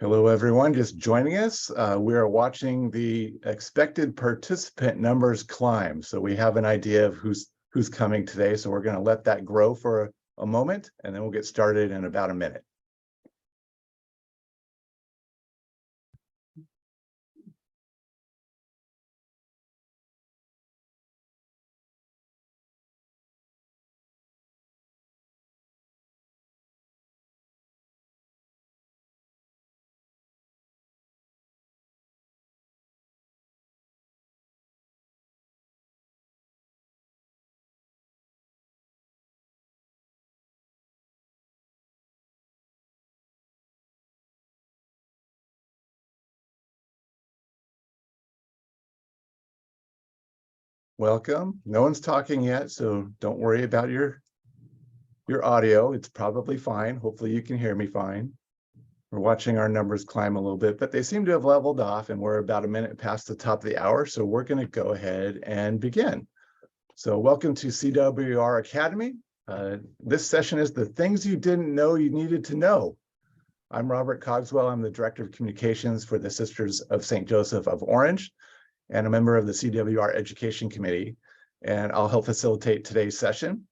Hello, everyone just joining us. We are watching the expected participant numbers climb. So we have an idea of who's coming today. So we're going to let that grow for a moment, and then we'll get started in about a minute. Welcome. No one's talking yet, so don't worry about your audio. It's probably fine. Hopefully you can hear me fine. We're watching our numbers climb a little bit, but they seem to have leveled off, and we're about a minute past the top of the hour. So we're going to go ahead and begin. So welcome to CWR Academy. This session is the things you didn't know you needed to know. I'm Robert Cogswell. I'm the Director of Communications for the Sisters of St. Joseph of Orange, and a member of the CWR Education Committee, and I'll help facilitate today's session.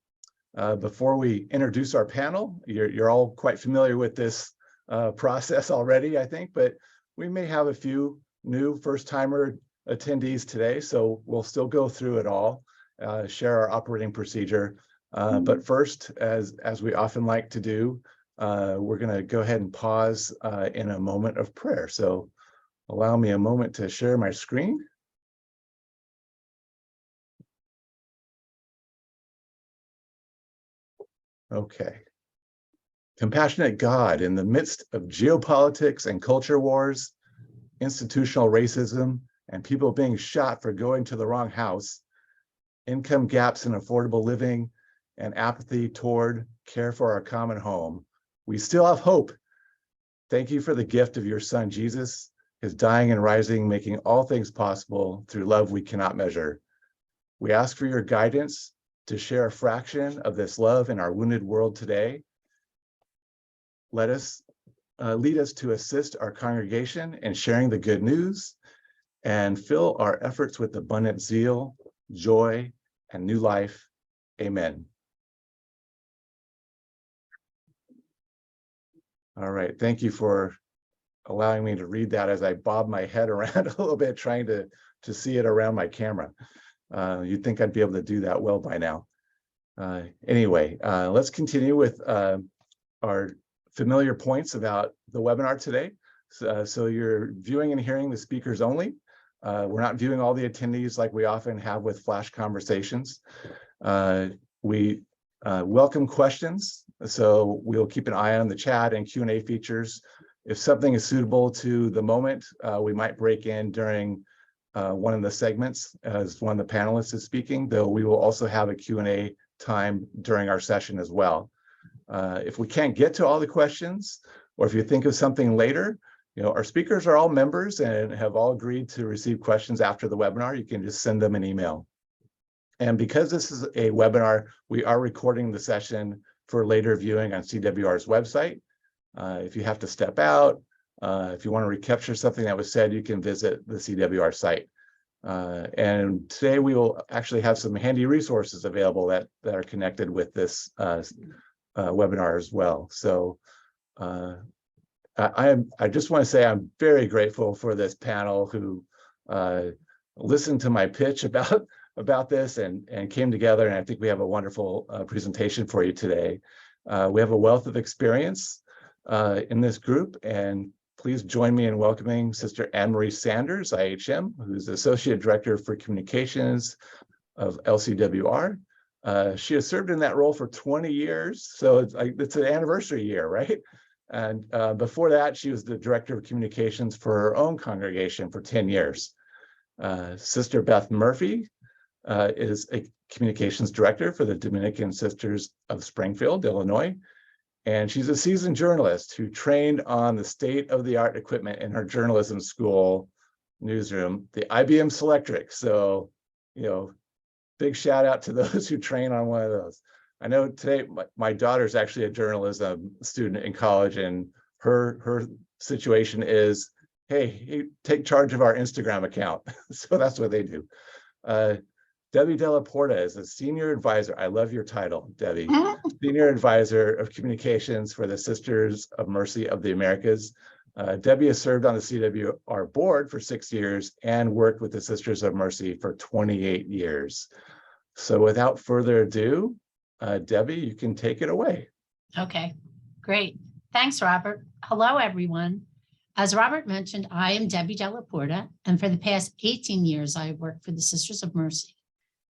Before we introduce our panel, you're all quite familiar with this process already, I think, but we may have a few new first-timer attendees today, so we'll still go through it all, share our operating procedure. But first, as we often like to do, we're going to go ahead and pause in a moment of prayer. So allow me a moment to share my screen. Okay. Compassionate God, in the midst of geopolitics and culture wars, institutional racism, and people being shot for going to the wrong house, income gaps in affordable living, and apathy toward care for our common home, we still have hope. Thank you for the gift of your Son, Jesus, his dying and rising, making all things possible through love we cannot measure. We ask for your guidance to share a fraction of this love in our wounded world today. Lead us to assist our congregation in sharing the good news, and fill our efforts with abundant zeal, joy, and new life. Amen. All right, thank you for allowing me to read that as I bob my head around a little bit, trying to see it around my camera. You'd think I'd be able to do that well by now. Anyway, let's continue with our familiar points about the webinar today. So you're viewing and hearing the speakers only. We're not viewing all the attendees like we often have with flash conversations. We welcome questions, so we'll keep an eye on the chat and Q&A features. If something is suitable to the moment, we might break in during one of the segments as one of the panelists is speaking, though we will also have a Q&A time during our session as well. If we can't get to all the questions, or if you think of something later, our speakers are all members and have all agreed to receive questions after the webinar. You can just send them an email. And because this is a webinar, we are recording the session for later viewing on CWR's website. If you have to step out, if you want to recapture something that was said, you can visit the CWR site. And today we will actually have some handy resources available that are connected with this webinar as well. So I just want to say I'm very grateful for this panel who listened to my pitch about this and came together, and I think we have a wonderful presentation for you today. We have a wealth of experience in this group, and please join me in welcoming Sister Annmarie Sanders, IHM, who's Associate Director for Communications of LCWR. She has served in that role for 20 years, so it's an anniversary year, right? And before that, she was the Director of Communications for her own congregation for 10 years. Sister Beth Murphy is a Communications Director for the Dominican Sisters of Springfield, Illinois. And she's a seasoned journalist who trained on the state-of-the-art equipment in her journalism school newsroom, the IBM Selectric. So, big shout out to those who train on one of those. I know today my daughter's actually a journalism student in college, and her situation is, hey, take charge of our Instagram account. So that's what they do. Debbie Della Porta is a senior advisor. I love your title, Debbie. Senior advisor of communications for the Sisters of Mercy of the Americas. Debbie has served on the CWR board for 6 years and worked with the Sisters of Mercy for 28 years. So without further ado, Debbie, you can take it away. Okay, great. Thanks, Robert. Hello, everyone. As Robert mentioned, I am Debbie Della Porta, and for the past 18 years, I have worked for the Sisters of Mercy.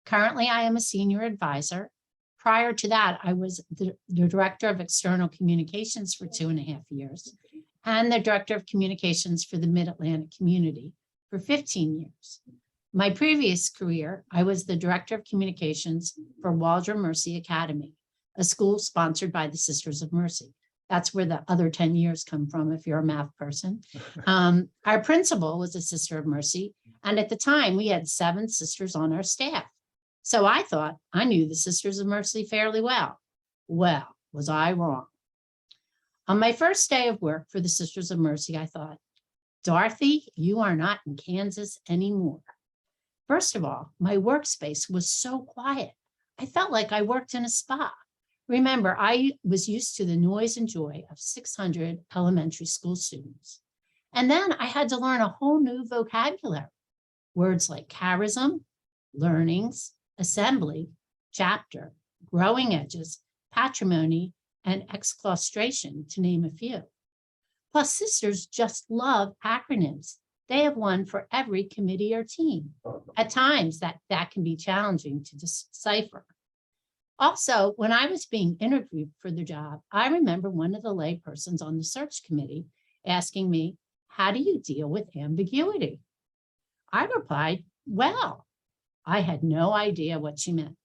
Currently, I am a senior advisor. Prior to that, I was the director of external communications for 2.5 years and the director of communications for the Mid-Atlantic community for 15 years. My previous career, I was the director of communications for Waldron Mercy Academy, a school sponsored by the Sisters of Mercy. That's where the other 10 years come from if you're a math person. Our principal was a Sister of Mercy, and at the time we had 7 sisters on our staff. So I thought I knew the Sisters of Mercy fairly well. Well, was I wrong? On my first day of work for the Sisters of Mercy, I thought, Dorothy, you are not in Kansas anymore. First of all, my workspace was so quiet. I felt like I worked in a spa. Remember, I was used to the noise and joy of 600 elementary school students. And then I had to learn a whole new vocabulary. Words like charism, learnings, assembly, chapter, growing edges, patrimony, and exclaustration, to name a few. Plus, sisters just love acronyms. They have one for every committee or team. At times, that can be challenging to decipher. Also, when I was being interviewed for the job, I remember one of the laypersons on the search committee asking me, how do you deal with ambiguity? I replied, well, I had no idea what she meant.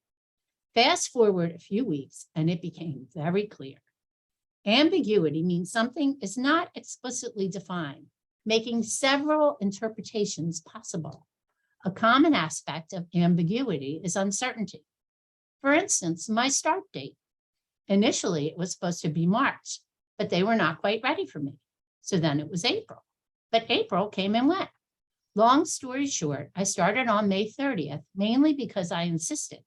Fast forward a few weeks, and it became very clear. Ambiguity means something is not explicitly defined, making several interpretations possible. A common aspect of ambiguity is uncertainty. For instance, my start date. Initially, it was supposed to be March, but they were not quite ready for me. So then it was April, but April came and went. Long story short, I started on May 30th, mainly because I insisted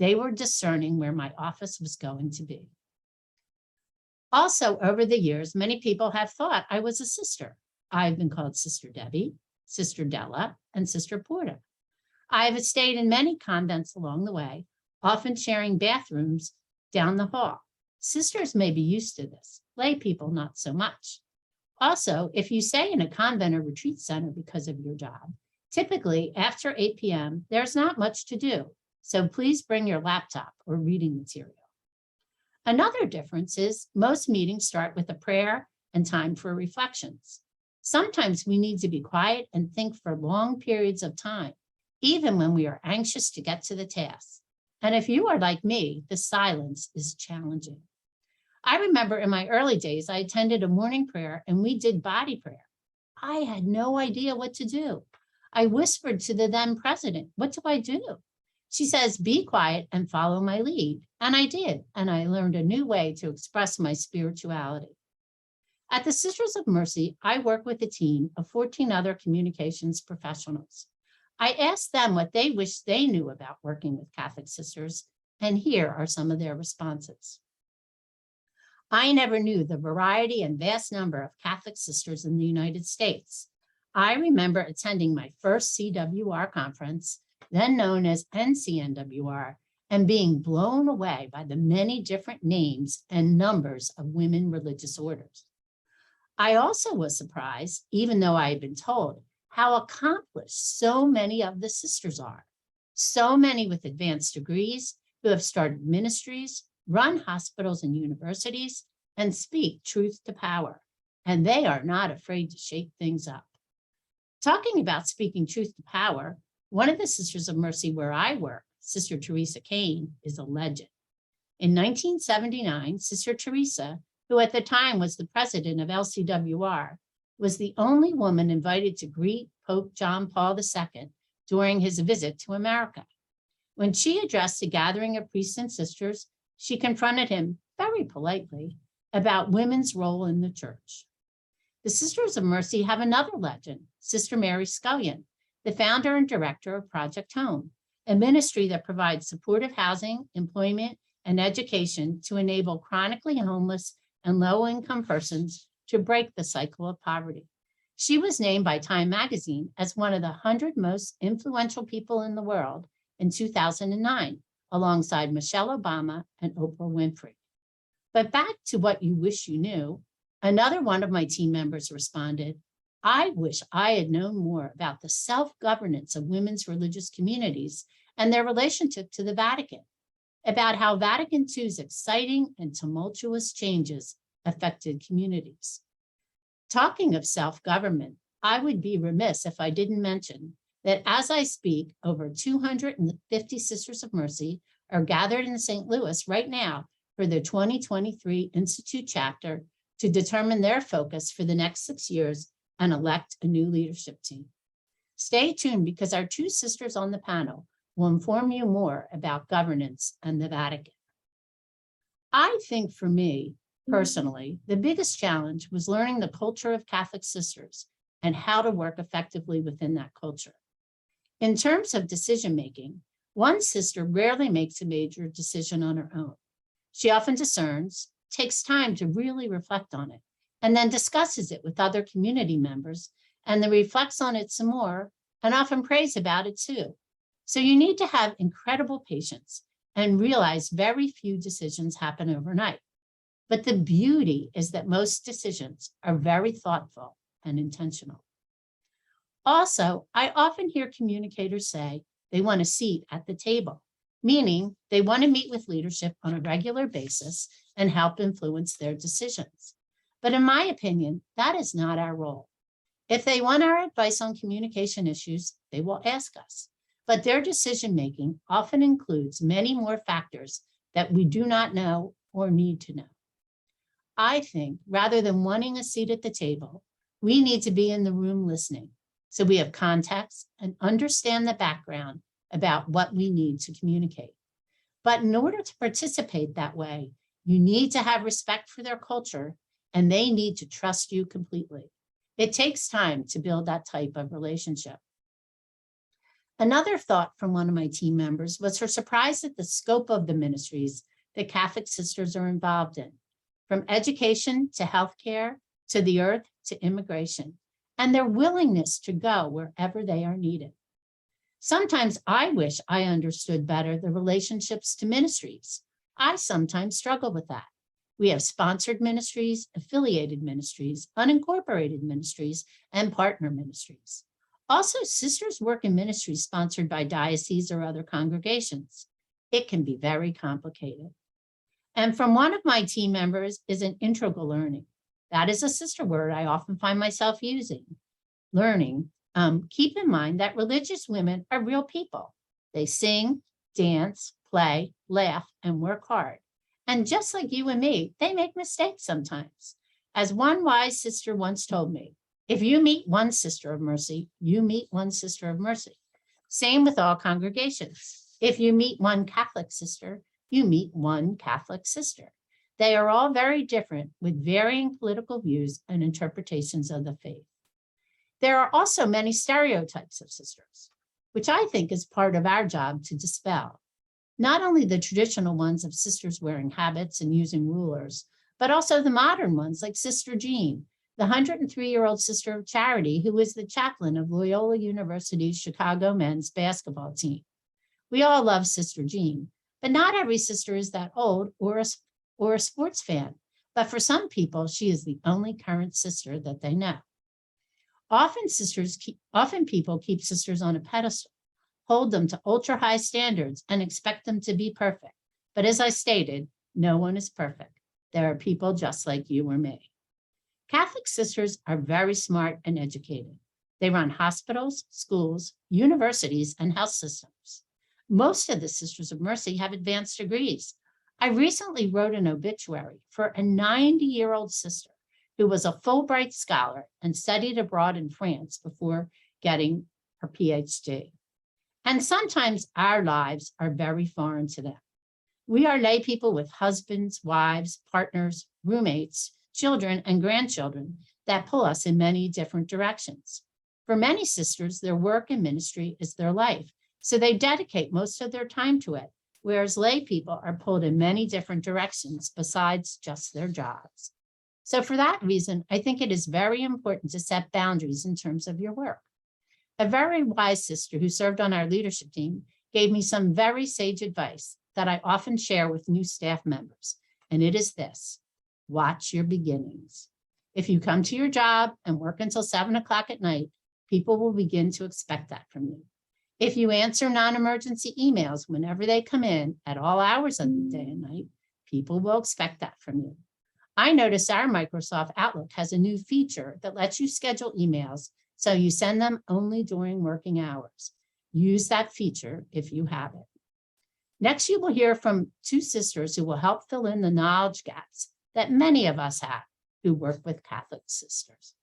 they were discerning where my office was going to be. Also, over the years, many people have thought I was a sister. I've been called Sister Debbi, Sister Della, and Sister Porta. I have stayed in many convents along the way, often sharing bathrooms down the hall. Sisters may be used to this, lay people not so much. Also, if you stay in a convent or retreat center because of your job, typically after 8 p.m., there's not much to do. So please bring your laptop or reading material. Another difference is most meetings start with a prayer and time for reflections. Sometimes we need to be quiet and think for long periods of time, even when we are anxious to get to the task. And if you are like me, the silence is challenging. I remember in my early days, I attended a morning prayer and we did body prayer. I had no idea what to do. I whispered to the then president, what do I do? She says, be quiet and follow my lead. And I did. And I learned a new way to express my spirituality. At the Sisters of Mercy, I work with a team of 14 other communications professionals. I asked them what they wish they knew about working with Catholic sisters, and here are some of their responses. I never knew the variety and vast number of Catholic sisters in the United States. I remember attending my first CWR conference, then known as NCNWR, and being blown away by the many different names and numbers of women religious orders. I also was surprised, even though I had been told, how accomplished so many of the sisters are. So many with advanced degrees who have started ministries, run hospitals and universities, and speak truth to power. And they are not afraid to shake things up. Talking about speaking truth to power, one of the Sisters of Mercy where I work, Sister Teresa Kane, is a legend. In 1979, Sister Teresa, who at the time was the president of LCWR, was the only woman invited to greet Pope John Paul II during his visit to America. When she addressed a gathering of priests and sisters, she confronted him very politely about women's role in the church. The Sisters of Mercy have another legend, Sister Mary Scullion, the founder and director of Project Home, a ministry that provides supportive housing, employment, and education to enable chronically homeless and low-income persons to break the cycle of poverty. She was named by Time magazine as one of the 100 most influential people in the world in 2009, alongside Michelle Obama and Oprah Winfrey. But back to what you wish you knew, another one of my team members responded, I wish I had known more about the self-governance of women's religious communities and their relationship to the Vatican, about how Vatican II's exciting and tumultuous changes affected communities. Talking of self-government, I would be remiss if I didn't mention that as I speak, over 250 Sisters of Mercy are gathered in St. Louis right now for their 2023 Institute chapter to determine their focus for the next 6 years and elect a new leadership team. Stay tuned because our two sisters on the panel will inform you more about governance and the Vatican. I think for me, personally, the biggest challenge was learning the culture of Catholic sisters and how to work effectively within that culture. In terms of decision-making, one sister rarely makes a major decision on her own. She often discerns, takes time to really reflect on it, and then discusses it with other community members, and then reflects on it some more, and often prays about it too. So you need to have incredible patience and realize very few decisions happen overnight. But the beauty is that most decisions are very thoughtful and intentional. Also, I often hear communicators say they want a seat at the table, meaning they want to meet with leadership on a regular basis and help influence their decisions. But in my opinion, that is not our role. If they want our advice on communication issues, they will ask us. But their decision-making often includes many more factors that we do not know or need to know. I think rather than wanting a seat at the table, we need to be in the room listening so we have context and understand the background about what we need to communicate. But in order to participate that way, you need to have respect for their culture and they need to trust you completely. It takes time to build that type of relationship. Another thought from one of my team members was her surprise at the scope of the ministries that Catholic sisters are involved in, from education to healthcare, to the earth, to immigration, and their willingness to go wherever they are needed. Sometimes I wish I understood better the relationships to ministries. I sometimes struggle with that. We have sponsored ministries, affiliated ministries, unincorporated ministries, and partner ministries. Also, sisters work in ministries sponsored by dioceses or other congregations. It can be very complicated. And from one of my team members is an integral learning. That is a sister word I often find myself using. Learning. Keep in mind that religious women are real people. They sing, dance, play, laugh, and work hard. And just like you and me, they make mistakes sometimes. As one wise sister once told me, if you meet one sister of mercy, you meet one sister of mercy. Same with all congregations. If you meet one Catholic sister, you meet one Catholic sister. They are all very different with varying political views and interpretations of the faith. There are also many stereotypes of sisters, which I think is part of our job to dispel. Not only the traditional ones of sisters wearing habits and using rulers, but also the modern ones like Sister Jean, the 103-year-old sister of charity who is the chaplain of Loyola University's Chicago men's basketball team. We all love Sister Jean, but not every sister is that old or a sports fan. But for some people, she is the only current sister that they know. Often people keep sisters on a pedestal, hold them to ultra high standards and expect them to be perfect. But as I stated, no one is perfect. There are people just like you or me. Catholic sisters are very smart and educated. They run hospitals, schools, universities, and health systems. Most of the Sisters of Mercy have advanced degrees. I recently wrote an obituary for a 90-year-old sister who was a Fulbright scholar and studied abroad in France before getting her PhD. And sometimes our lives are very foreign to them. We are lay people with husbands, wives, partners, roommates, children, and grandchildren that pull us in many different directions. For many sisters, their work and ministry is their life, so they dedicate most of their time to it, whereas lay people are pulled in many different directions besides just their jobs. So for that reason, I think it is very important to set boundaries in terms of your work. A very wise sister who served on our leadership team gave me some very sage advice that I often share with new staff members, and it is this: watch your beginnings. If you come to your job and work until 7 o'clock at night, people will begin to expect that from you. If you answer non-emergency emails whenever they come in at all hours of the day and night, people will expect that from you. I noticed our Microsoft Outlook has a new feature that lets you schedule emails so you send them only during working hours. Use that feature if you have it. Next, you will hear from two sisters who will help fill in the knowledge gaps that many of us have who work with Catholic sisters.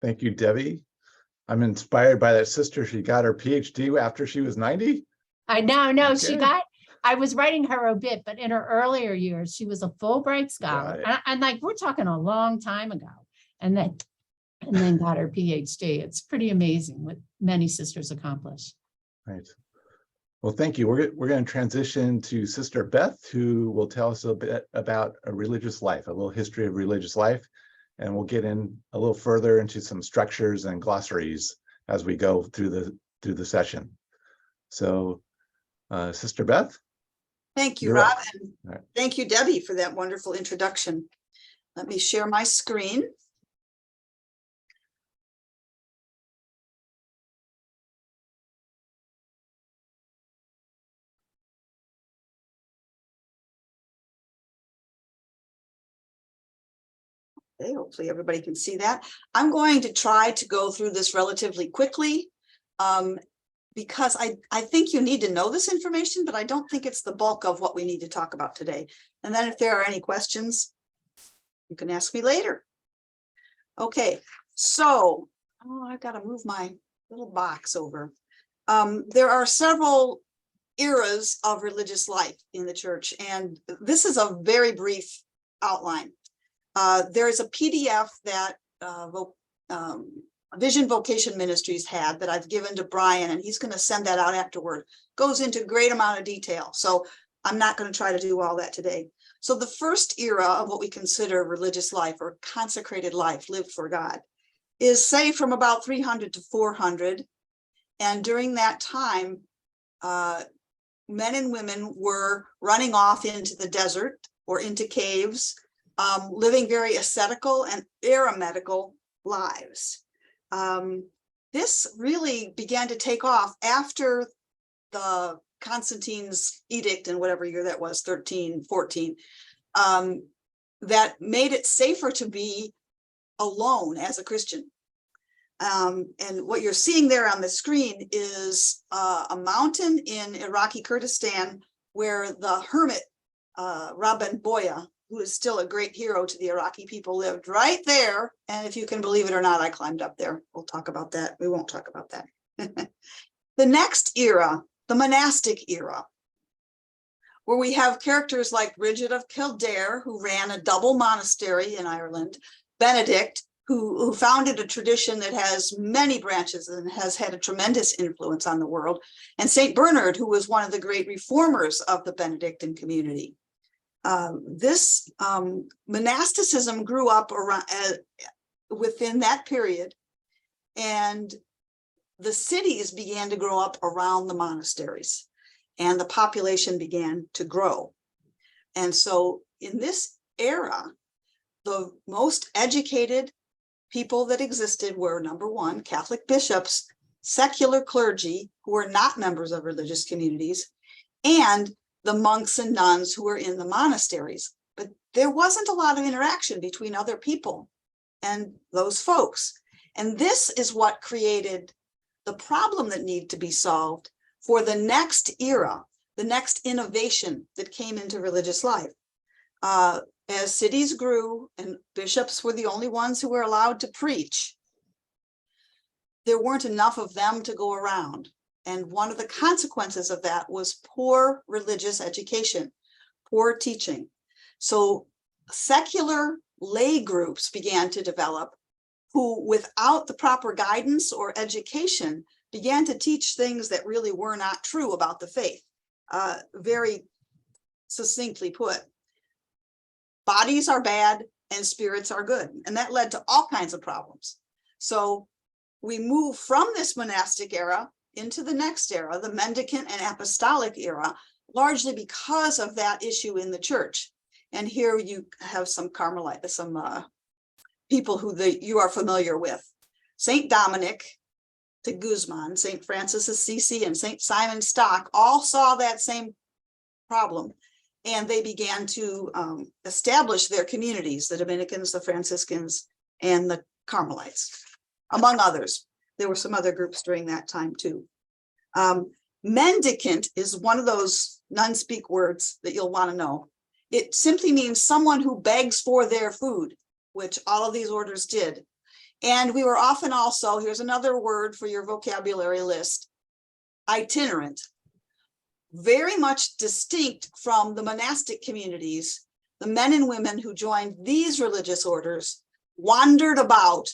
Thank you, Debbie. I'm inspired by that sister. She got her PhD after she was 90. I know, Okay. I was writing her obit, but in her earlier years, she was a Fulbright scholar. And like, we're talking a long time ago, and then got her PhD. It's pretty amazing what many sisters accomplish. Right. Well, thank you. We're going to transition to Sister Beth, who will tell us a bit about a religious life, a little history of religious life, and we'll get in a little further into some structures and glossaries as we go through the session. So, Sister Beth. Thank you, Rob, and thank you, Debbie, for that wonderful introduction. Let me share my screen. Okay, hopefully everybody can see that. I'm going to try to go through this relatively quickly because I think you need to know this information, but I don't think it's the bulk of what we need to talk about today. And then if there are any questions, you can ask me later. Okay, so, I've got to move my little box over. There are several eras of religious life in the church, and this is a very brief outline. There is a PDF that Vision Vocation Ministries had that I've given to Brian, and he's going to send that out afterward. Goes into a great amount of detail, so I'm not going to try to do all that today. So the first era of what we consider religious life or consecrated life lived for God is, say, from about 300 to 400. And during that time, men and women were running off into the desert or into caves, living very ascetical and eremitical lives. This really began to take off after the Constantine's edict in whatever year that was, 13, 14, that made it safer to be alone as a Christian. And what you're seeing there on the screen is a mountain in Iraqi Kurdistan where the hermit Rabban Boya, who is still a great hero to the Iraqi people, lived right there. And if you can believe it or not, I climbed up there. We'll talk about that. We won't talk about that. The next era, the monastic era, where we have characters like Bridget of Kildare, who ran a double monastery in Ireland, Benedict, who founded a tradition that has many branches and has had a tremendous influence on the world, and St. Bernard, who was one of the great reformers of the Benedictine community. This monasticism grew up around within that period, and the cities began to grow up around the monasteries, and the population began to grow. And so in this era, the most educated people that existed were, number one, Catholic bishops, secular clergy who were not members of religious communities, and the monks and nuns who were in the monasteries. But there wasn't a lot of interaction between other people and those folks. And this is what created the problem that needed to be solved for the next era, the next innovation that came into religious life. As cities grew and bishops were the only ones who were allowed to preach, there weren't enough of them to go around. And one of the consequences of that was poor religious education, poor teaching. So secular lay groups began to develop who, without the proper guidance or education, began to teach things that really were not true about the faith. Very succinctly put, bodies are bad and spirits are good. And that led to all kinds of problems. So we move from this monastic era into the next era, the mendicant and apostolic era, largely because of that issue in the church. And here you have some Carmelite, some people who you are familiar with. Saint Dominic de Guzman, Saint Francis Assisi, and Saint Simon Stock all saw that same problem. And they began to establish their communities, the Dominicans, the Franciscans, and the Carmelites, among others. There were some other groups during that time too. Mendicant is one of those non-speak words that you'll want to know. It simply means someone who begs for their food, which all of these orders did. And we were often also, here's another word for your vocabulary list, itinerant. Very much distinct from the monastic communities, the men and women who joined these religious orders wandered about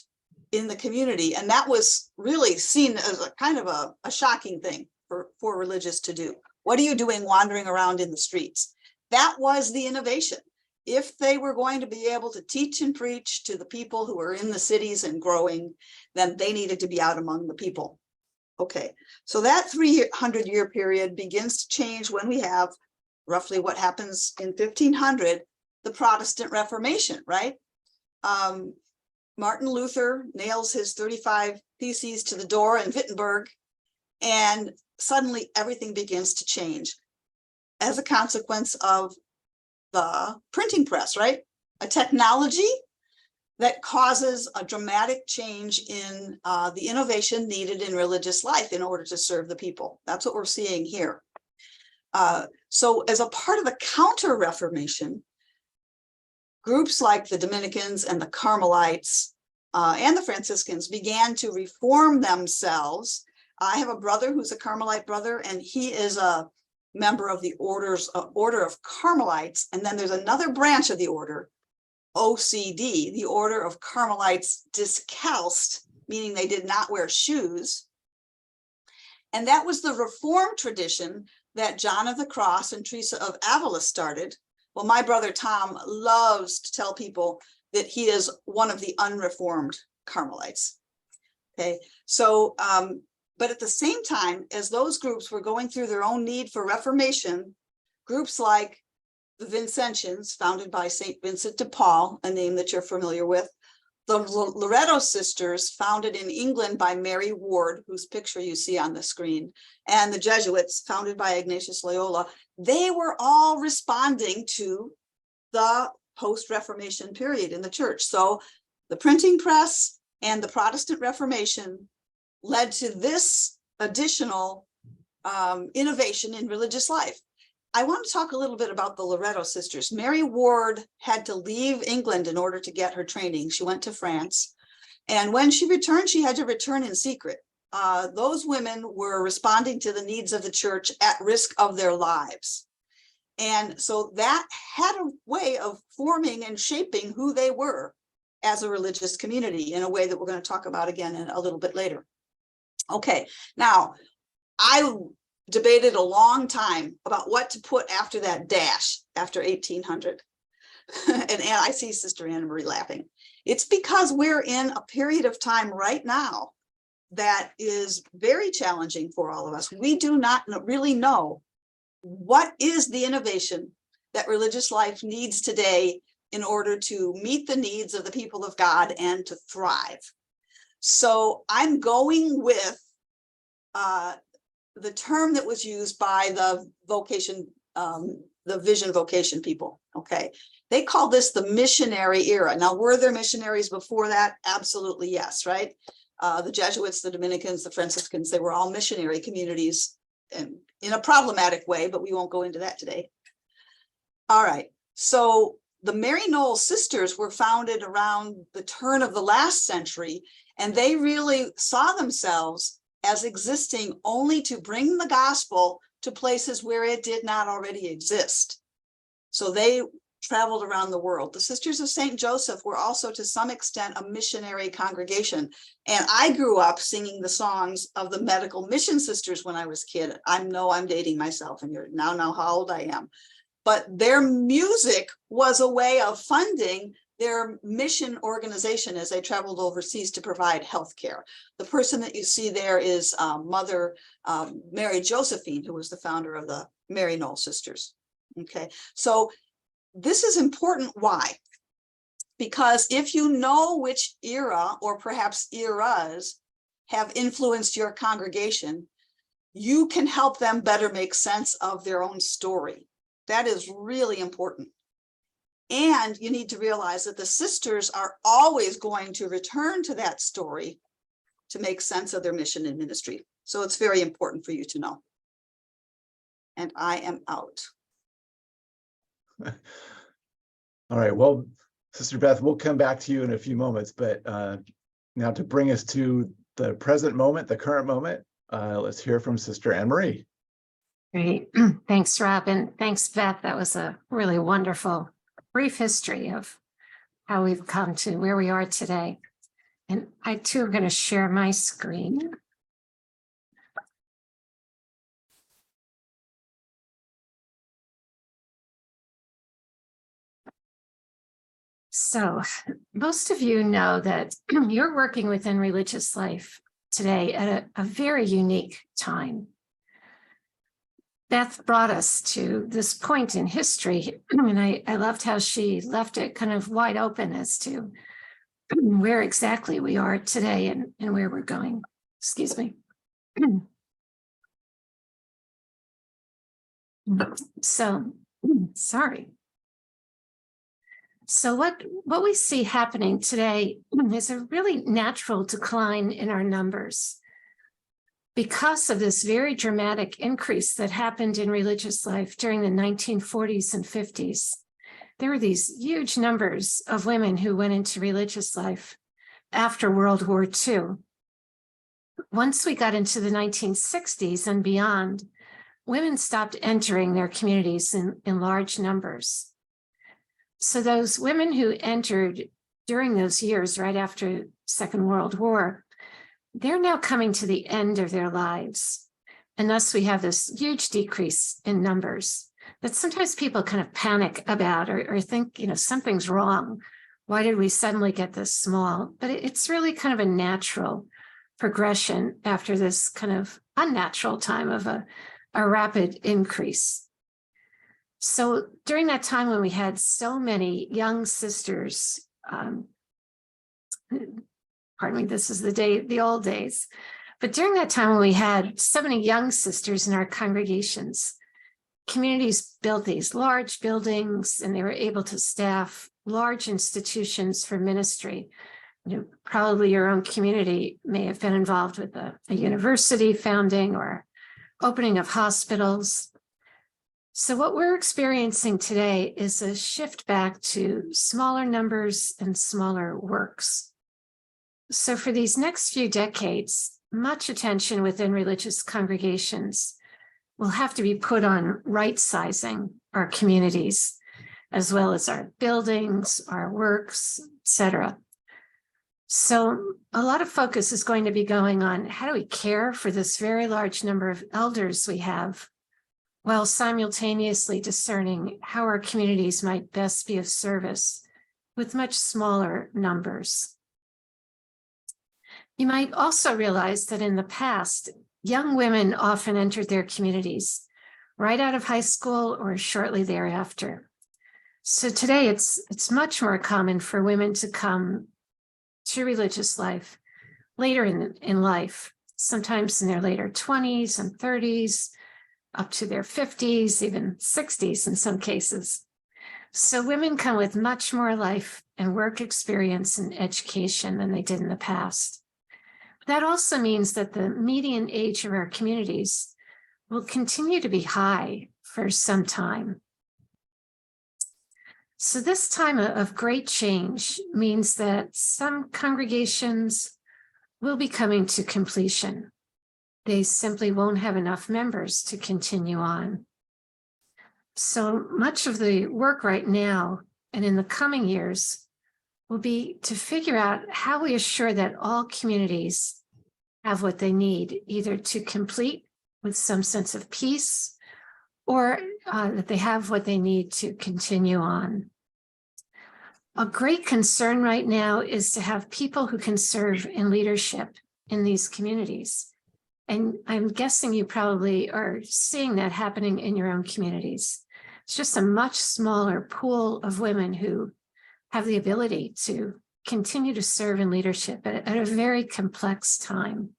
in the community. And that was really seen as a kind of a shocking thing for religious to do. What are you doing wandering around in the streets? That was the innovation. If they were going to be able to teach and preach to the people who were in the cities and growing, then they needed to be out among the people. Okay, so that 300-year period begins to change when we have roughly what happens in 1500, the Protestant Reformation, right? Martin Luther nails his 35 Theses to the door in Wittenberg, and suddenly everything begins to change as a consequence of the printing press, right? A technology that causes a dramatic change in the innovation needed in religious life in order to serve the people. That's what we're seeing here. So as a part of the Counter-Reformation, groups like the Dominicans and the Carmelites and the Franciscans began to reform themselves. I have a brother who's a Carmelite brother, and he is a member of the Order of Carmelites. And then there's another branch of the order, OCD, the Order of Carmelites Discalced, meaning they did not wear shoes. And that was the Reformed tradition that John of the Cross and Teresa of Avila started. Well, my brother Tom loves to tell people that he is one of the unreformed Carmelites. Okay, so, but at the same time, as those groups were going through their own need for reformation, groups like the Vincentians, founded by St. Vincent de Paul, a name that you're familiar with, the Loretto sisters, founded in England by Mary Ward, whose picture you see on the screen, and the Jesuits, founded by Ignatius Loyola, they were all responding to the post-Reformation period in the church. So the printing press and the Protestant Reformation led to this additional innovation in religious life. I want to talk a little bit about the Loretto sisters. Mary Ward had to leave England in order to get her training. She went to France. And when she returned, she had to return in secret. Those women were responding to the needs of the church at risk of their lives. And so that had a way of forming and shaping who they were as a religious community in a way that we're going to talk about again in a little bit later. Okay, now I debated a long time about what to put after that dash after 1800. And I see Sister Annmarie laughing. It's because we're in a period of time right now that is very challenging for all of us. We do not really know what is the innovation that religious life needs today in order to meet the needs of the people of God and to thrive. So I'm going with the term that was used by the vocation, the vision vocation people. Okay, they call this the missionary era. Now, were there missionaries before that? Absolutely, yes, right? The Jesuits, the Dominicans, the Franciscans, they were all missionary communities, and in a problematic way, but we won't go into that today. All right, so the Mary Knoll sisters were founded around the turn of the last century, and they really saw themselves as existing only to bring the gospel to places where it did not already exist. So they traveled around the world. The Sisters of St. Joseph were also to some extent a missionary congregation. And I grew up singing the songs of the medical mission sisters when I was a kid. I know I'm dating myself, and you're now know how old I am. But their music was a way of funding their mission organization as they traveled overseas to provide health care. The person that you see there is Mother Mary Josephine, who was the founder of the Mary Knoll Sisters. Okay, so this is important. Why? Because if you know which era or perhaps eras have influenced your congregation, you can help them better make sense of their own story. That is really important. And you need to realize that the sisters are always going to return to that story to make sense of their mission and ministry. So it's very important for you to know. And I am out. All right, well, Sister Beth, we'll come back to you in a few moments, but now to bring us to the present moment, the current moment, let's hear from Sister Annmarie. Great. Thanks, Rob, and thanks, Beth. That was a really wonderful brief history of how we've come to where we are today. And I too are going to share my screen. So most of you know that you're working within religious life today at a very unique time. Beth brought us to this point in history, and I loved how she left it kind of wide open as to where exactly we are today and where we're going. Excuse me. So, sorry. So what we see happening today is a really natural decline in our numbers because of this very dramatic increase that happened in religious life during the 1940s and 50s. There were these huge numbers of women who went into religious life after World War II. Once we got into the 1960s and beyond, women stopped entering their communities in large numbers. So those women who entered during those years right after Second World War, they're now coming to the end of their lives. And thus we have this huge decrease in numbers that sometimes people kind of panic about or think, something's wrong. Why did we suddenly get this small? But it's really kind of a natural progression after this kind of unnatural time of a rapid increase. So during that time when we had so many young sisters, pardon me, this is the old days, but during that time when we had so many young sisters in our congregations, communities built these large buildings and they were able to staff large institutions for ministry. Probably your own community may have been involved with a university founding or opening of hospitals. So what we're experiencing today is a shift back to smaller numbers and smaller works. So for these next few decades, much attention within religious congregations will have to be put on right-sizing our communities, as well as our buildings, our works, etc. So a lot of focus is going to be going on how do we care for this very large number of elders we have, while simultaneously discerning how our communities might best be of service with much smaller numbers. You might also realize that in the past, young women often entered their communities right out of high school or shortly thereafter. So today it's much more common for women to come to religious life later in life, sometimes in their later 20s and 30s, up to their 50s, even 60s in some cases. So women come with much more life and work experience and education than they did in the past. That also means that the median age of our communities will continue to be high for some time. So this time of great change means that some congregations will be coming to completion. They simply won't have enough members to continue on. So much of the work right now and in the coming years will be to figure out how we assure that all communities have what they need, either to complete with some sense of peace or that they have what they need to continue on. A great concern right now is to have people who can serve in leadership in these communities. And I'm guessing you probably are seeing that happening in your own communities. It's just a much smaller pool of women who have the ability to continue to serve in leadership at a very complex time.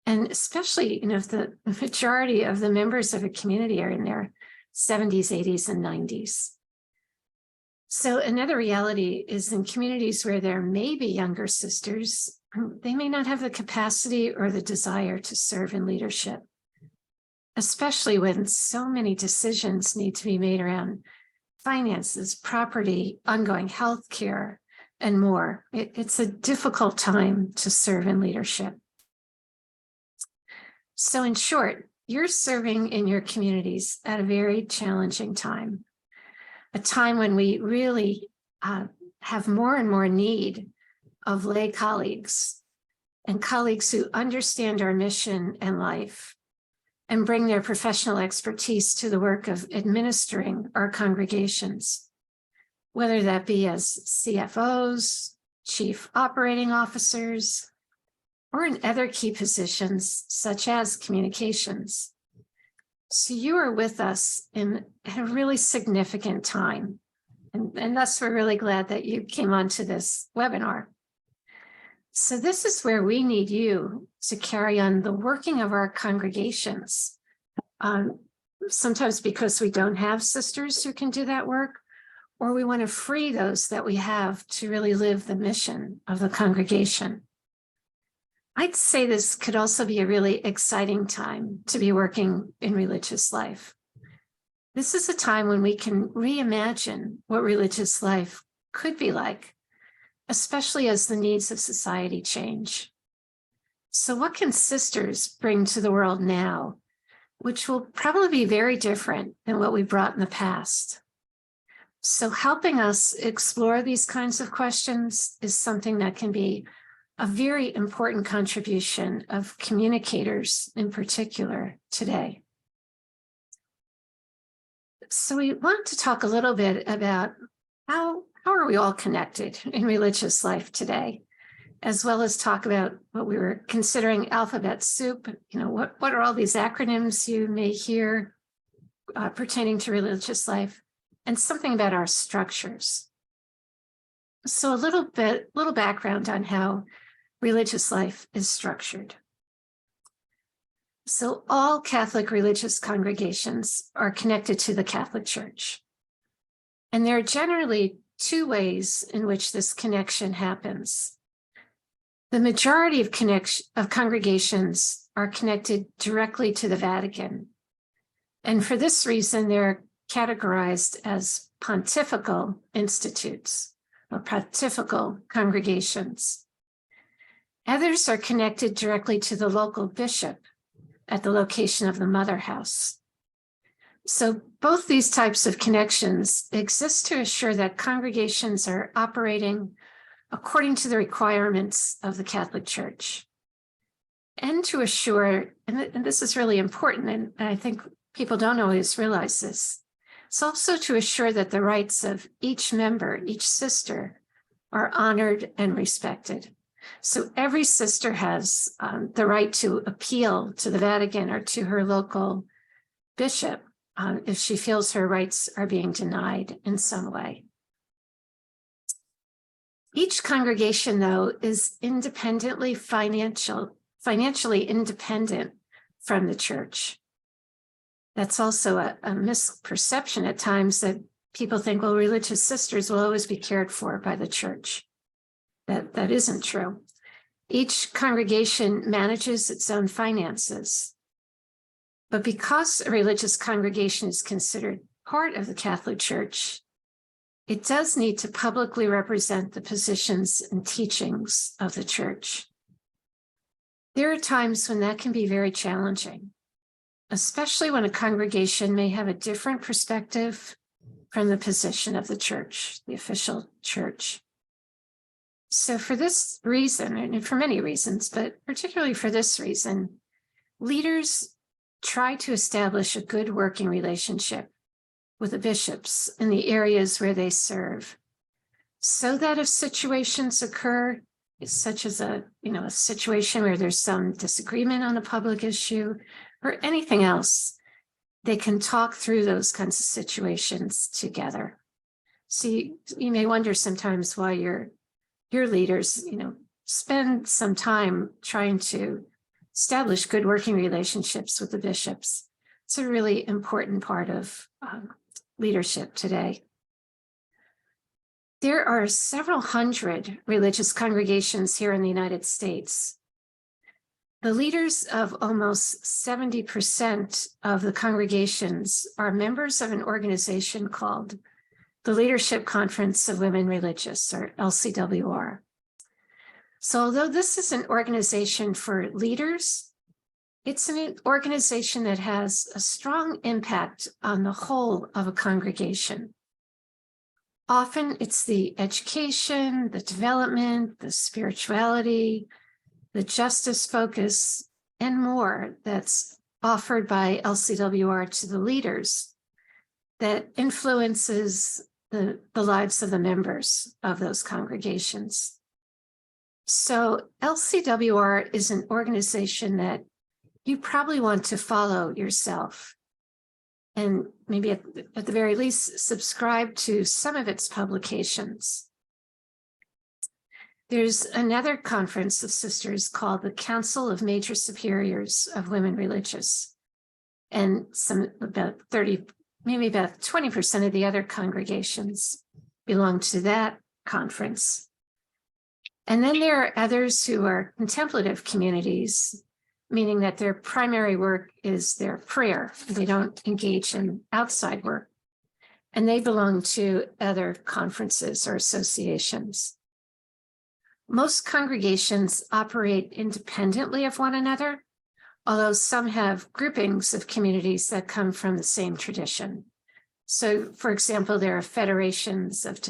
And especially, if the majority of the members of a community are in their 70s, 80s, and 90s. So another reality is in communities where there may be younger sisters, they may not have the capacity or the desire to serve in leadership, especially when so many decisions need to be made around finances, property, ongoing health care, and more. It's a difficult time to serve in leadership. So in short, you're serving in your communities at a very challenging time, a time when we really have more and more need of lay colleagues and colleagues who understand our mission and life and bring their professional expertise to the work of administering our congregations, whether that be as CFOs, chief operating officers, or in other key positions such as communications. So you are with us in a really significant time. And thus we're really glad that you came onto this webinar. So this is where we need you to carry on the working of our congregations. Sometimes because we don't have sisters who can do that work, or we want to free those that we have to really live the mission of the congregation. I'd say this could also be a really exciting time to be working in religious life. This is a time when we can reimagine what religious life could be like, especially as the needs of society change. So what can sisters bring to the world now, which will probably be very different than what we brought in the past? So helping us explore these kinds of questions is something that can be a very important contribution of communicators in particular today. So we want to talk a little bit about how are we all connected in religious life today, as well as talk about what we were considering alphabet soup. What are all these acronyms you may hear pertaining to religious life, and something about our structures. So a little background on how religious life is structured. So all Catholic religious congregations are connected to the Catholic Church. And there are generally two ways in which this connection happens. The majority of congregations are connected directly to the Vatican. And for this reason, they're categorized as pontifical institutes or pontifical congregations. Others are connected directly to the local bishop at the location of the mother house. So both these types of connections exist to assure that congregations are operating according to the requirements of the Catholic Church. And to assure, and this is really important, and I think people don't always realize this, it's also to assure that the rights of each member, each sister, are honored and respected. So every sister has the right to appeal to the Vatican or to her local bishop if she feels her rights are being denied in some way. Each congregation, though, is independently financially independent from the church. That's also a misperception at times that people think, well, religious sisters will always be cared for by the church. That isn't true. Each congregation manages its own finances. But because a religious congregation is considered part of the Catholic Church, it does need to publicly represent the positions and teachings of the church. There are times when that can be very challenging. especially when a congregation may have a different perspective from the position of the church, the official church. So for this reason, and for many reasons, but particularly for this reason, leaders try to establish a good working relationship with the bishops in the areas where they serve, so that if situations occur, such as a situation where there's some disagreement on a public issue or anything else, they can talk through those kinds of situations together. So you may wonder sometimes why your leaders, spend some time trying to establish good working relationships with the bishops. It's a really important part of leadership today. There are several hundred religious congregations here in the United States. The leaders of almost 70% of the congregations are members of an organization called the Leadership Conference of Women Religious, or LCWR. So although this is an organization for leaders, it's an organization that has a strong impact on the whole of a congregation. Often it's the education, the development, the spirituality, the justice focus, and more that's offered by LCWR to the leaders that influences the lives of the members of those congregations. So LCWR is an organization that you probably want to follow yourself, and maybe at the very least, subscribe to some of its publications. There's another conference of sisters called the Council of Major Superiors of Women Religious, and about 20% of the other congregations belong to that conference. And then there are others who are contemplative communities, meaning that their primary work is their prayer. They don't engage in outside work. And they belong to other conferences or associations. Most congregations operate independently of one another, although some have groupings of communities that come from the same tradition. So, for example, there are federations of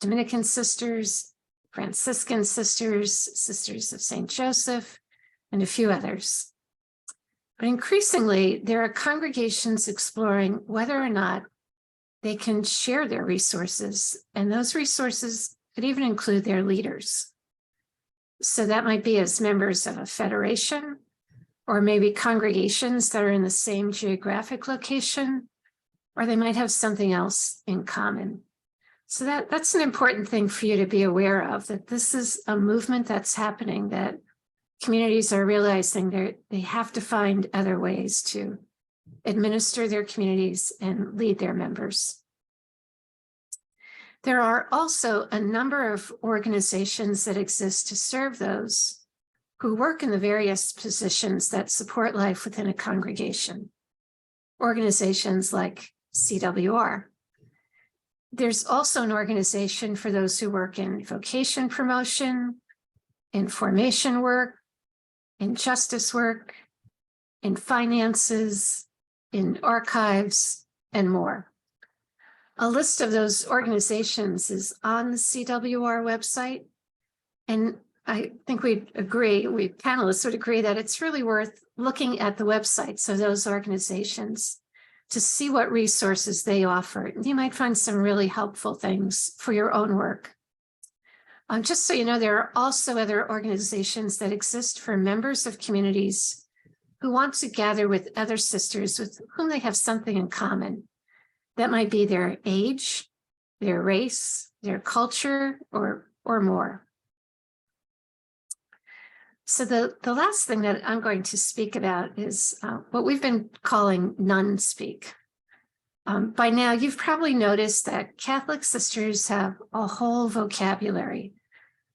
Dominican sisters, Franciscan sisters, Sisters of St. Joseph, and a few others. But increasingly, there are congregations exploring whether or not they can share their resources, and those resources could even include their leaders. So that might be as members of a federation, or maybe congregations that are in the same geographic location, or they might have something else in common. So that's an important thing for you to be aware of, that this is a movement that's happening, that communities are realizing they have to find other ways to administer their communities and lead their members. There are also a number of organizations that exist to serve those who work in the various positions that support life within a congregation. Organizations like CWR. There's also an organization for those who work in vocation promotion, in formation work, in justice work, in finances, in archives, and more. A list of those organizations is on the CWR website, and I think we panelists would agree that it's really worth looking at the websites of those organizations to see what resources they offer. You might find some really helpful things for your own work. Just so you know, there are also other organizations that exist for members of communities who want to gather with other sisters with whom they have something in common. That might be their age, their race, their culture, or more. So the last thing that I'm going to speak about is what we've been calling nun speak. By now, you've probably noticed that Catholic sisters have a whole vocabulary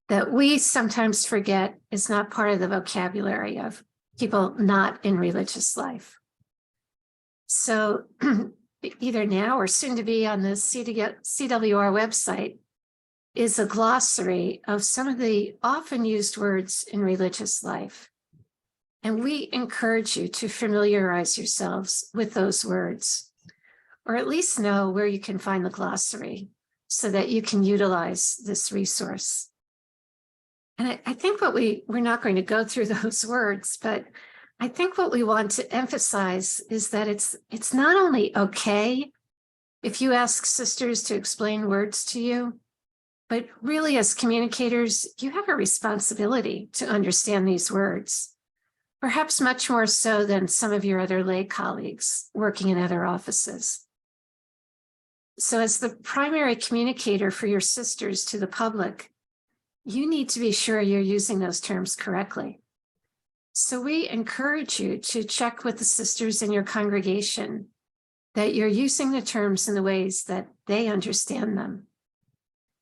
that we sometimes forget is not part of the vocabulary of people not in religious life. So either now or soon to be on the CWR website is a glossary of some of the often used words in religious life. And we encourage you to familiarize yourselves with those words, or at least know where you can find the glossary so that you can utilize this resource. And I think we're not going to go through those words, but I think what we want to emphasize is that it's not only okay if you ask sisters to explain words to you, but really as communicators, you have a responsibility to understand these words, perhaps much more so than some of your other lay colleagues working in other offices. So as the primary communicator for your sisters to the public, you need to be sure you're using those terms correctly. So we encourage you to check with the sisters in your congregation that you're using the terms in the ways that they understand them.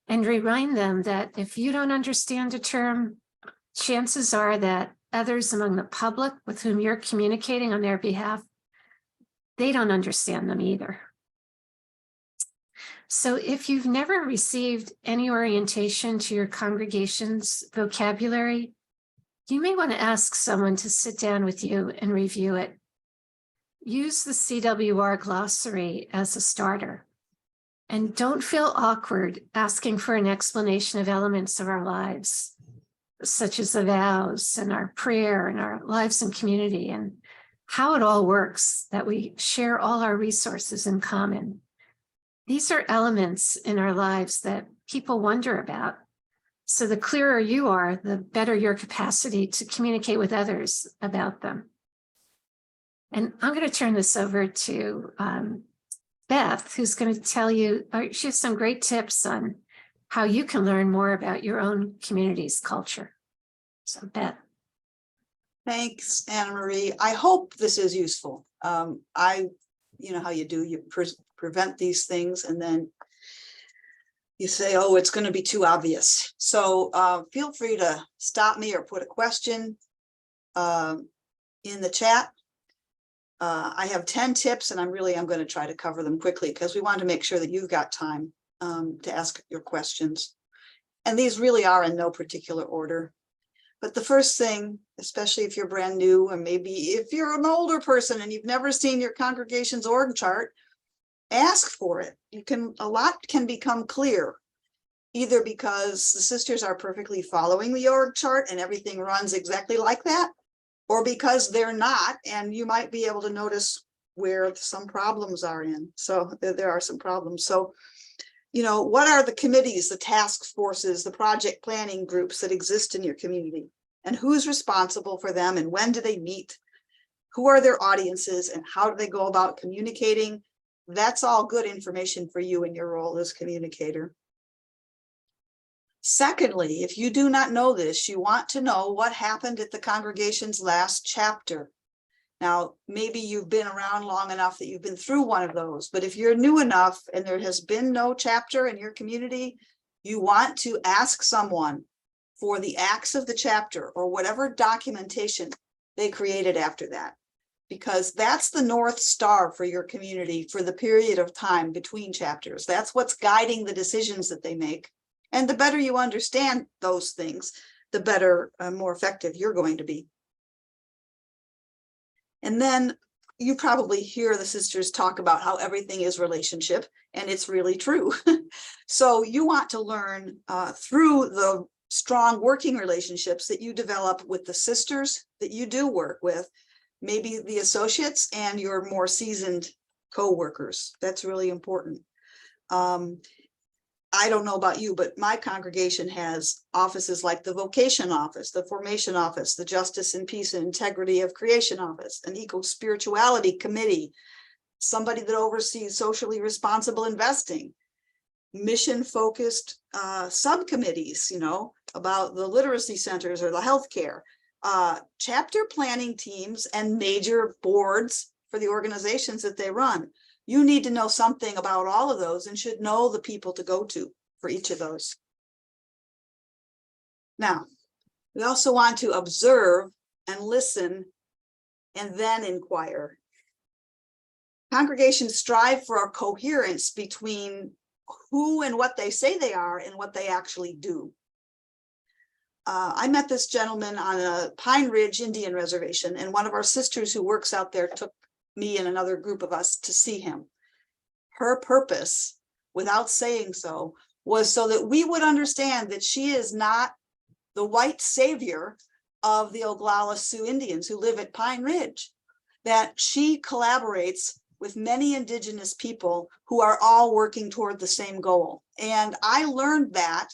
And remind them that if you don't understand a term, chances are that others among the public with whom you're communicating on their behalf, they don't understand them either. So if you've never received any orientation to your congregation's vocabulary, you may want to ask someone to sit down with you and review it. Use the CWR glossary as a starter. And don't feel awkward asking for an explanation of elements of our lives, such as the vows and our prayer and our lives in community and how it all works, that we share all our resources in common. These are elements in our lives that people wonder about. So the clearer you are, the better your capacity to communicate with others about them. And I'm going to turn this over to Beth, who's going to tell you, she has some great tips on how you can learn more about your own community's culture. So Beth. Thanks, Annmarie. I hope this is useful. You know how you do, you prevent these things and then you say, oh, it's going to be too obvious. So feel free to stop me or put a question in the chat. I have 10 tips and I'm going to try to cover them quickly because we want to make sure that you've got time to ask your questions. And these really are in no particular order. But the first thing, especially if you're brand new, or maybe if you're an older person and you've never seen your congregation's org chart, ask for it. A lot can become clear, either because the sisters are perfectly following the org chart and everything runs exactly like that, or because they're not, and you might be able to notice where some problems are in. So there are some problems. So, you know, what are the committees, the task forces, the project planning groups that exist in your community? And who's responsible for them and when do they meet? Who are their audiences and how do they go about communicating? That's all good information for you in your role as communicator. Secondly, if you do not know this, you want to know what happened at the congregation's last chapter. Now, maybe you've been around long enough that you've been through one of those, but if you're new enough and there has been no chapter in your community, you want to ask someone for the acts of the chapter or whatever documentation they created after that, because that's the North Star for your community for the period of time between chapters. That's what's guiding the decisions that they make. And the better you understand those things, the better, more effective you're going to be. And then you probably hear the sisters talk about how everything is relationship, and it's really true. So you want to learn through the strong working relationships that you develop with the sisters that you do work with, maybe the associates and your more seasoned co-workers. That's really important. I don't know about you, but my congregation has offices like the vocation office, the formation office, the justice and peace and integrity of creation office, an eco-spirituality committee, somebody that oversees socially responsible investing, mission-focused subcommittees, you know, about the literacy centers or the healthcare, chapter planning teams and major boards for the organizations that they run. You need to know something about all of those and should know the people to go to for each of those. Now, we also want to observe and listen and then inquire. Congregations strive for a coherence between who and what they say they are and what they actually do. I met this gentleman on a Pine Ridge Indian reservation, and one of our sisters who works out there took me and another group of us to see him. Her purpose, without saying so, was so that we would understand that she is not the white savior of the Oglala Sioux Indians who live at Pine Ridge, that she collaborates with many indigenous people who are all working toward the same goal. And I learned that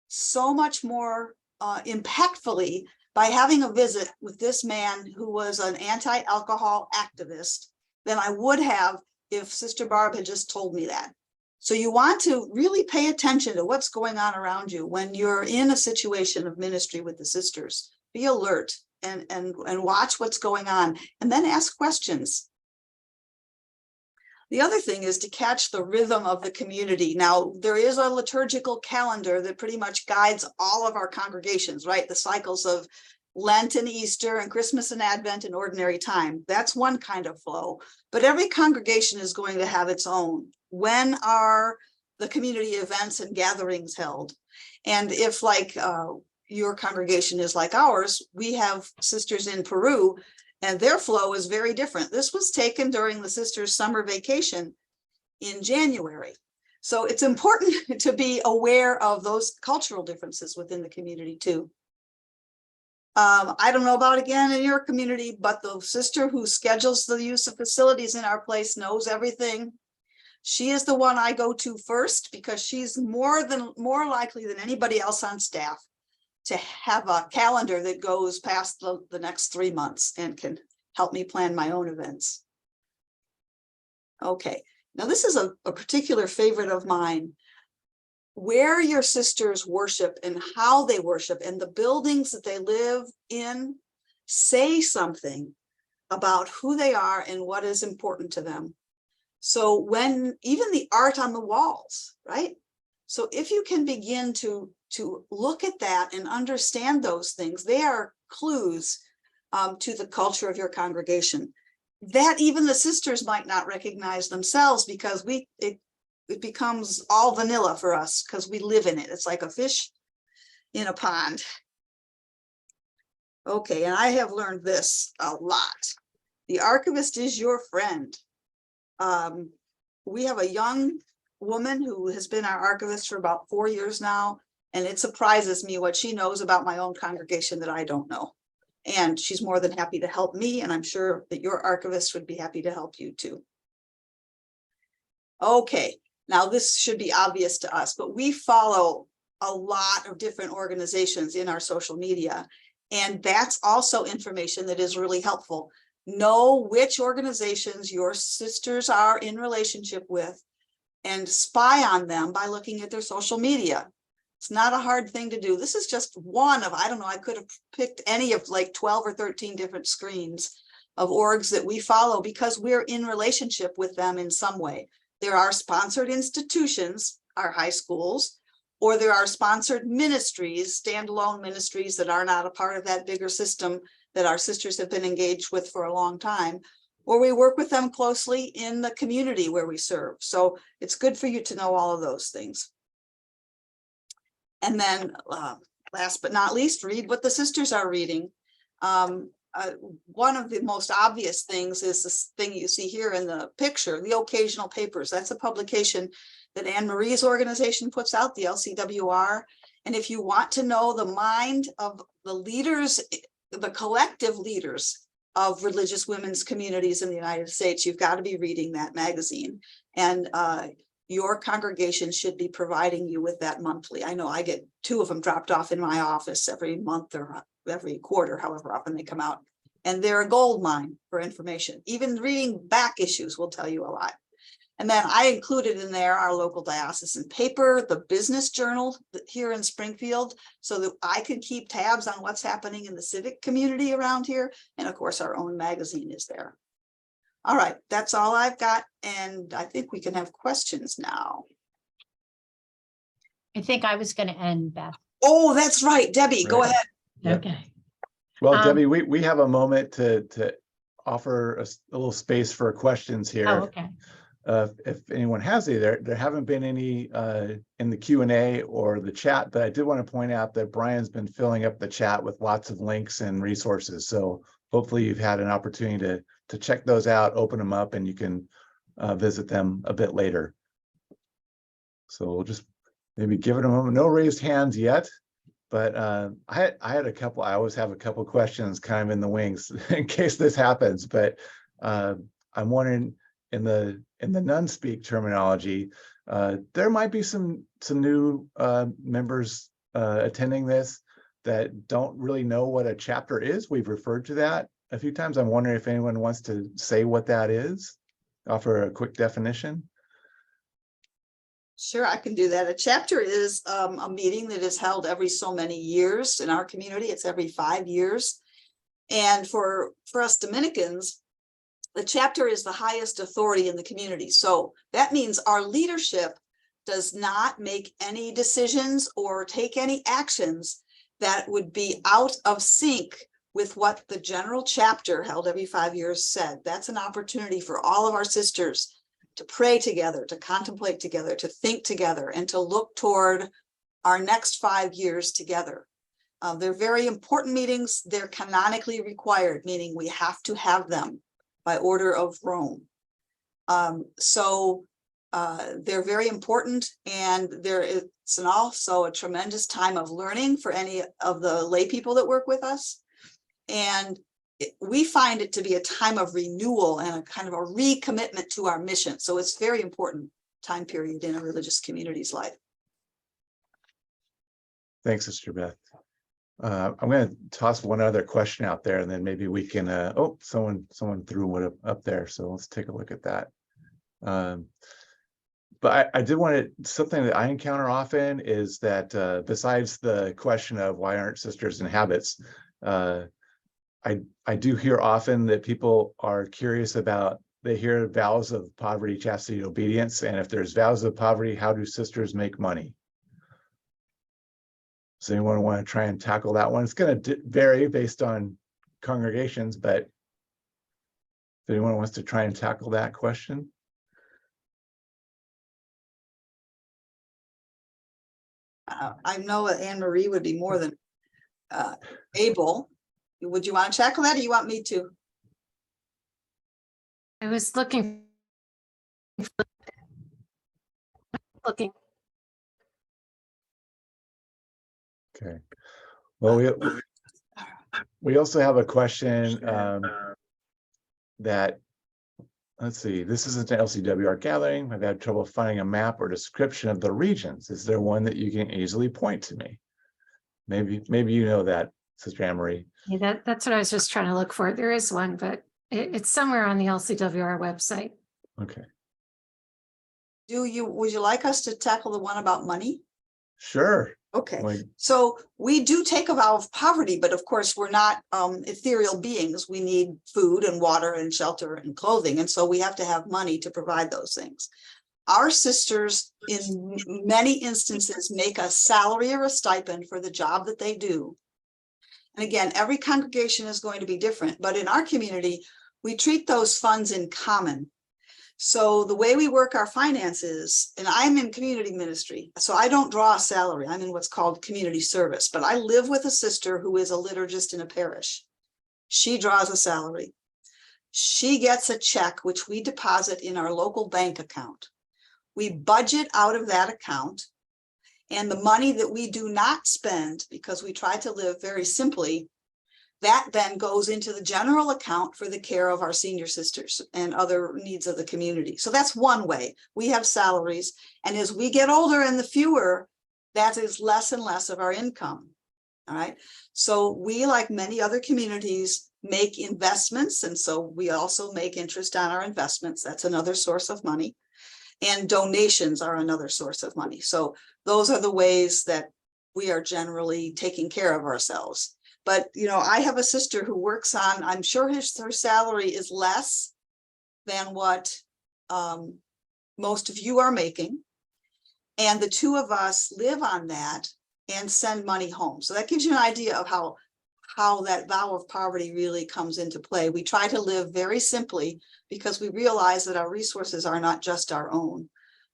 so much more impactfully by having a visit with this man who was an anti-alcohol activist than I would have if Sister Barb had just told me that. So you want to really pay attention to what's going on around you when you're in a situation of ministry with the sisters. Be alert and watch what's going on, and then ask questions. The other thing is to catch the rhythm of the community. Now, there is a liturgical calendar that pretty much guides all of our congregations, right? The cycles of Lent and Easter and Christmas and Advent and ordinary time. That's one kind of flow. But every congregation is going to have its own. When are the community events and gatherings held? And if, like, your congregation is like ours, we have sisters in Peru, and their flow is very different. This was taken during the sisters' summer vacation in January. So it's important to be aware of those cultural differences within the community too. I don't know about again in your community, but the sister who schedules the use of facilities in our place knows everything. She is the one I go to first because she's more likely than anybody else on staff to have a calendar that goes past the next 3 months and can help me plan my own events. Okay, now this is a particular favorite of mine. Where your sisters worship and how they worship and the buildings that they live in say something about who they are and what is important to them. So when even the art on the walls, right? So if you can begin to look at that and understand those things, they are clues to the culture of your congregation that even the sisters might not recognize themselves, because it becomes all vanilla for us because we live in it. It's like a fish in a pond. Okay, and I have learned this a lot. The archivist is your friend. We have a young woman who has been our archivist for about 4 years now, and it surprises me what she knows about my own congregation that I don't know. And she's more than happy to help me, and I'm sure that your archivist would be happy to help you too. Okay, now this should be obvious to us, but we follow a lot of different organizations in our social media, and that's also information that is really helpful. Know which organizations your sisters are in relationship with and spy on them by looking at their social media. It's not a hard thing to do. This is just one of, I don't know, I could have picked any of like 12 or 13 different screens of orgs that we follow because we're in relationship with them in some way. There are sponsored institutions, our high schools, or there are sponsored ministries, standalone ministries that are not a part of that bigger system that our sisters have been engaged with for a long time, or we work with them closely in the community where we serve. So it's good for you to know all of those things. And then last but not least, read what the sisters are reading. One of the most obvious things is this thing you see here in the picture, the occasional papers. That's a publication that Annmarie's organization puts out, the LCWR. And if you want to know the mind of the leaders, the collective leaders of religious women's communities in the United States, you've got to be reading that magazine. And your congregation should be providing you with that monthly. I know I get 2 of them dropped off in my office every month or every quarter, however often they come out. And they're a gold mine for information. Even reading back issues will tell you a lot. And then I included in there our local diocesan paper, the business journal here in Springfield, so that I could keep tabs on what's happening in the civic community around here. And of course, our own magazine is there. All right, that's all I've got. And I think we can have questions now. I think I was going to end, Beth. Oh, that's right. Debbi, go ahead. Yep. Okay. Well, Debbi, we have a moment to offer a little space for questions here. Oh, okay. if anyone has any, there haven't been any in the Q&A or the chat, but I did want to point out that Brian's been filling up the chat with lots of links and resources. So hopefully you've had an opportunity to check those out, open them up, and you can visit them a bit later. So we'll just maybe give it a moment. No raised hands yet, but I had a couple. I always have a couple questions kind of in the wings in case this happens. But I'm wondering, in the non-speak terminology, there might be some new members attending this that don't really know what a chapter is. We've referred to that a few times. I'm wondering if anyone wants to say what that is, offer a quick definition. Sure, I can do that. A chapter is a meeting that is held every so many years in our community. It's every 5 years. And for us Dominicans, the chapter is the highest authority in the community. So that means our leadership does not make any decisions or take any actions that would be out of sync with what the general chapter held every 5 years said. That's an opportunity for all of our sisters to pray together, to contemplate together, to think together, and to look toward our next 5 years together. They're very important meetings. They're canonically required, meaning we have to have them by order of Rome. They're very important, and it's also a tremendous time of learning for any of the lay people that work with us. And we find it to be a time of renewal and a kind of a recommitment to our mission. So it's a very important time period in a religious community's life. Thanks, Sister Beth. I'm going to toss one other question out there, and then maybe we can. Oh, someone threw one up there, so let's take a look at that. But I did want to, something that I encounter often is that besides the question of why aren't sisters in habits, I do hear often that people are curious about, they hear vows of poverty, chastity, and obedience, and if there's vows of poverty, how do sisters make money? Does anyone want to try and tackle that one? It's going to vary based on congregations, but if anyone wants to try and tackle that question. I know that Annmarie would be more than able. Would you want to tackle that, or you want me to? I was looking. Okay. Well, we also have a question that, let's see, this isn't an LCWR gathering. I've had trouble finding a map or description of the regions. Is there one that you can easily point to me? Maybe you know that, Sister Annmarie. Yeah, that's what I was just trying to look for. There is one, but it's somewhere on the LCWR website. Okay. Would you like us to tackle the one about money? Sure. Okay, so we do take a vow of poverty, but of course we're not ethereal beings. We need food and water and shelter and clothing, and so we have to have money to provide those things. Our sisters, in many instances, make a salary or a stipend for the job that they do. And again, every congregation is going to be different, but in our community, we treat those funds in common. So the way we work our finances, and I'm in community ministry, so I don't draw a salary. I'm in what's called community service, but I live with a sister who is a liturgist in a parish. She draws a salary. She gets a check, which we deposit in our local bank account. We budget out of that account, and the money that we do not spend, because we try to live very simply, that then goes into the general account for the care of our senior sisters and other needs of the community. So that's one way. We have salaries, and as we get older and the fewer, that is less and less of our income. All right. So we, like many other communities, make investments, and so we also make interest on our investments. That's another source of money. And donations are another source of money. So those are the ways that we are generally taking care of ourselves. But, you know, I have a sister who works on, I'm sure her salary is less than what most of you are making. And the two of us live on that and send money home. So that gives you an idea of how how that vow of poverty really comes into play. We try to live very simply because we realize that our resources are not just our own,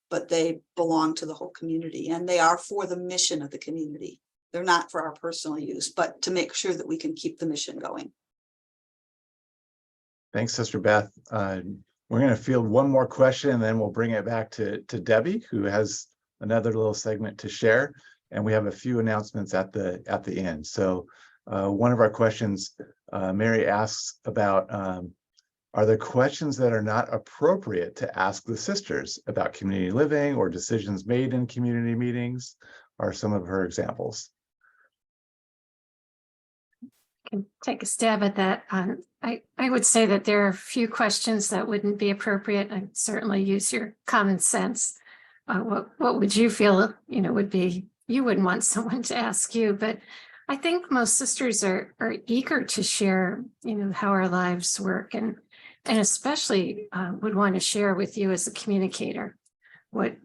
but they belong to the whole community, and they are for the mission of the community. They're not for our personal use, but to make sure that we can keep the mission going. Thanks, Sister Beth. We're going to field one more question, and then we'll bring it back to Debbi, who has another little segment to share. And we have a few announcements at the end. So one of our questions, Mary asks about, are there questions that are not appropriate to ask the sisters about community living or decisions made in community meetings? Are some of her examples. Can take a stab at that. I would say that there are a few questions that wouldn't be appropriate. I certainly use your common sense. What would you feel, would be, you wouldn't want someone to ask you, but I think most sisters are eager to share, how our lives work, and especially would want to share with you as a communicator. What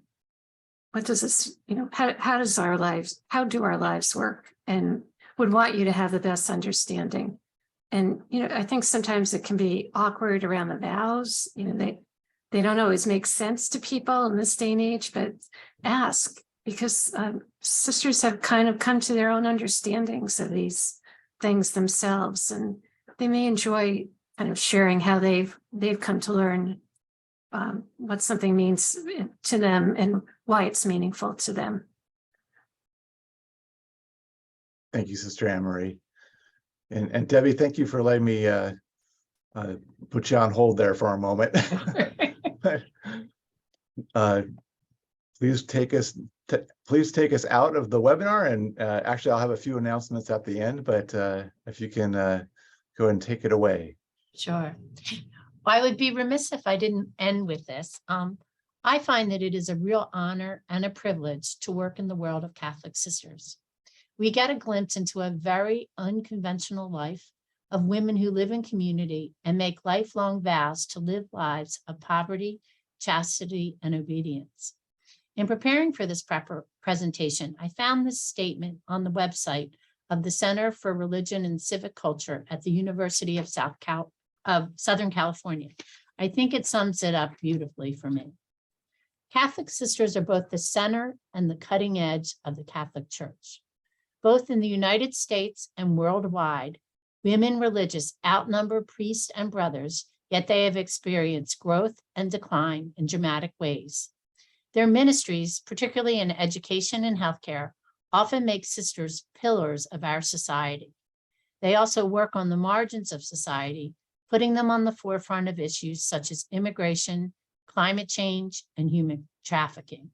does this, how do our lives work, and would want you to have the best understanding. And, I think sometimes it can be awkward around the vows. They don't always make sense to people in this day and age, but ask, because sisters have kind of come to their own understandings of these things themselves, and they may enjoy kind of sharing how they've come to learn what something means to them and why it's meaningful to them. Thank you, Sister Annmarie. And Debbi, thank you for letting me put you on hold there for a moment. Please take us out of the webinar, and actually I'll have a few announcements at the end, but if you can go ahead and take it away. Sure. Well, I would be remiss if I didn't end with this. I find that it is a real honor and a privilege to work in the world of Catholic sisters. We get a glimpse into a very unconventional life of women who live in community and make lifelong vows to live lives of poverty, chastity, and obedience. In preparing for this presentation, I found this statement on the website of the Center for Religion and Civic Culture at the University of Southern California. I think it sums it up beautifully for me. Catholic sisters are both the center and the cutting edge of the Catholic Church. Both in the United States and worldwide, women religious outnumber priests and brothers, yet they have experienced growth and decline in dramatic ways. Their ministries, particularly in education and healthcare, often make sisters pillars of our society. They also work on the margins of society, putting them on the forefront of issues such as immigration, climate change, and human trafficking.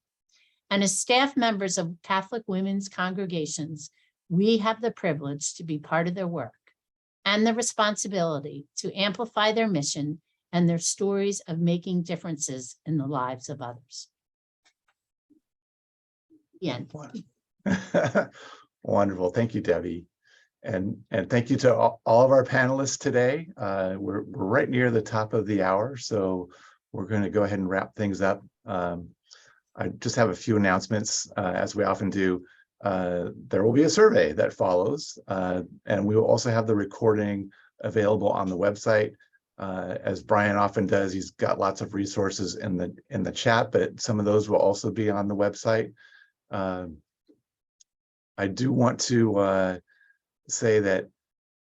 And as staff members of Catholic women's congregations, we have the privilege to be part of their work and the responsibility to amplify their mission and their stories of making differences in the lives of others. The end. Wonderful. Thank you, Debbi. And thank you to all of our panelists today. We're right near the top of the hour, so we're going to go ahead and wrap things up. I just have a few announcements, as we often do. There will be a survey that follows, and we will also have the recording available on the website. As Brian often does, he's got lots of resources in the chat, but some of those will also be on the website. I do want to say that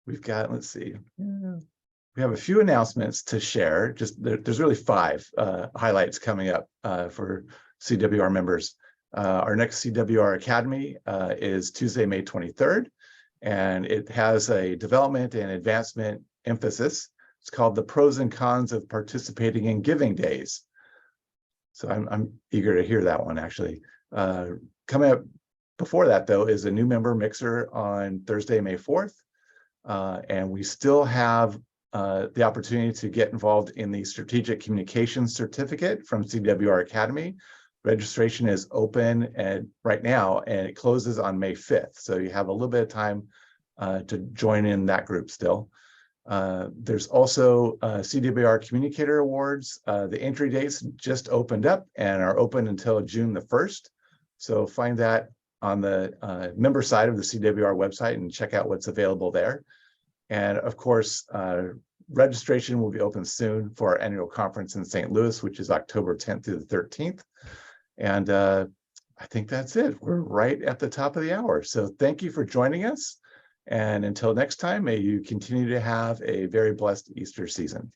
we've got, let's see, we have a few announcements to share. Just there's really 5 highlights coming up for CWR members. Our next CWR Academy is Tuesday, May 23rd, and it has a development and advancement emphasis. It's called The Pros and Cons of Participating in Giving Days. So I'm eager to hear that one, actually. Coming up before that, though, is a new member mixer on Thursday, May 4th. And we still have the opportunity to get involved in the Strategic Communications Certificate from CWR Academy. Registration is open right now, and it closes on May 5th. So you have a little bit of time to join in that group still. There's also CWR Communicator Awards. The entry dates just opened up and are open until June the 1st. So find that on the member side of the CWR website and check out what's available there. And of course, registration will be open soon for our annual conference in St. Louis, which is October 10th through the 13th. And I think that's it. We're right at the top of the hour. So thank you for joining us. And until next time, may you continue to have a very blessed Easter season.